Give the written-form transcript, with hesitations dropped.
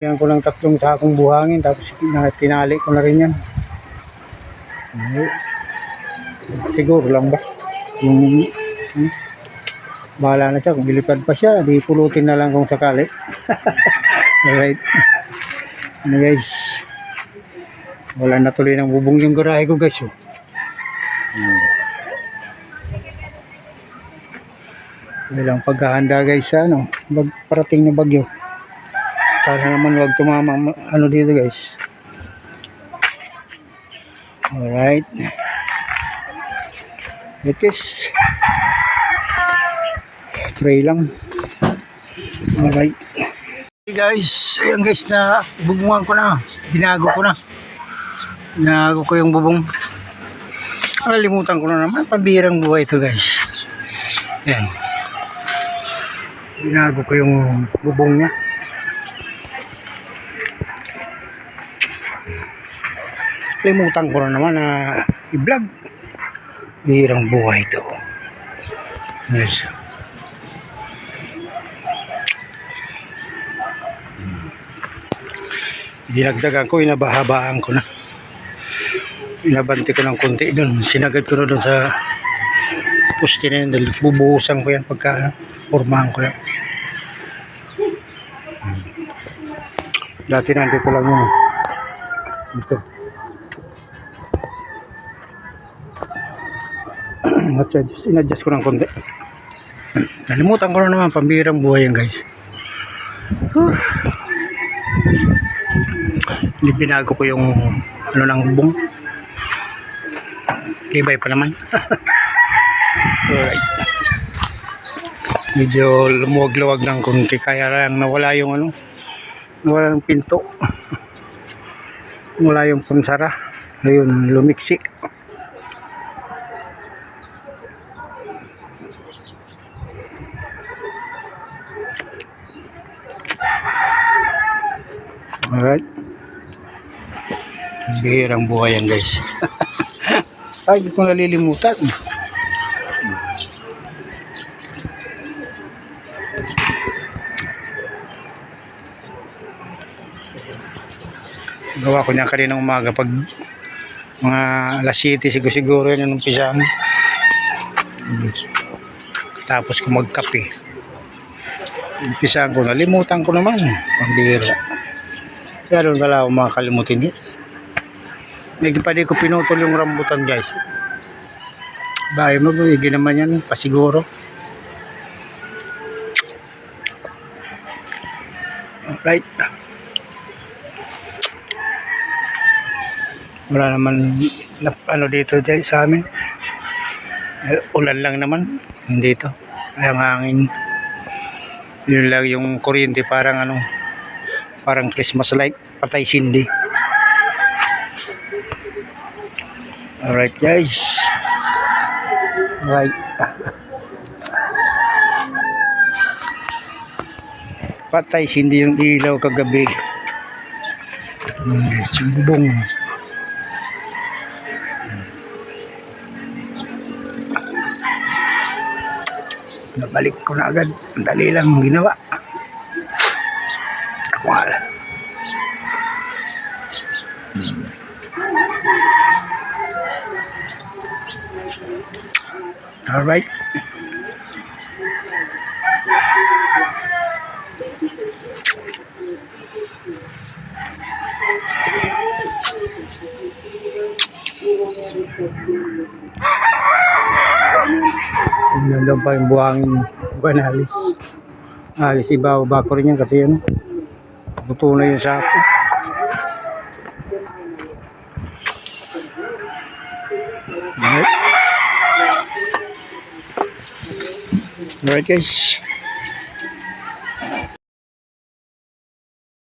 Yan ko ng 3 sakong buhangin tapos tinali ko na rin yan. Siguro lang ba yung bahala na siya kung ilipad pa siya, di pulutin na lang kung sakali. Alright, ano guys, wala na tuloy ng bubong yung garahe ko guys. Ilang paghahanda guys sa parating na bagyo. Sana naman wag tumama dito guys. Alright, it is pray lang. Alright, hey guys, ayan guys, na bubungan ko na, binago ko yung bubong. Nakalimutan ko na naman, pambirang buhay ito guys. Ayan, binago ko yung bubong niya. Limutan ko na naman na i-vlog. Hirang buhay ito. Yes. Dinagdagan ko, inabahabaan ko na. Inabanti ko ng konti doon. Sinagad ko na doon sa poste na yun. Dahil bubuhusan ko yan pagka formahan ko yan. Dati nandito lang yun. Ito. Inadjust ko ng konti. Nalimutan ko na naman, pambirang buhay yan guys. Hindi binago ko yung ng bubong. Libay pa naman. Alright, medyo lumuwag-luwag ng konti, kaya lang nawala yung nawala ng pinto. Wala yung pansara. Ayun, lumiksi. Alright, bihirang buhay yan guys. Ay, di ko nalilimutan. Gawa ko niya kaninang umaga pag mga alas 7 siguro yan yung umpisahan. Tapos ko magkape, umpisahan ko, nalimutan ko naman, pambihira. Kaya doon wala akong makakalimutin guys. May pa di ko pinutol yung rambutan guys. Bahay mo, hindi naman yan pasiguro. Alright, wala naman dito sa amin. Ulan lang naman dito. Ay, ang hangin. Yun lang yung kuryente, parang parang Christmas light, patay sindi. Alright guys, right. Patay sindi yung ilaw kagabi. Sumbong. Nabalik ko na agad, dali lang ginawa. Wala. Alright. Nandun pa yung buhangin, bukan alis. Alis, ibaba ko rin yan kasi buto na yung sako. Alright guys.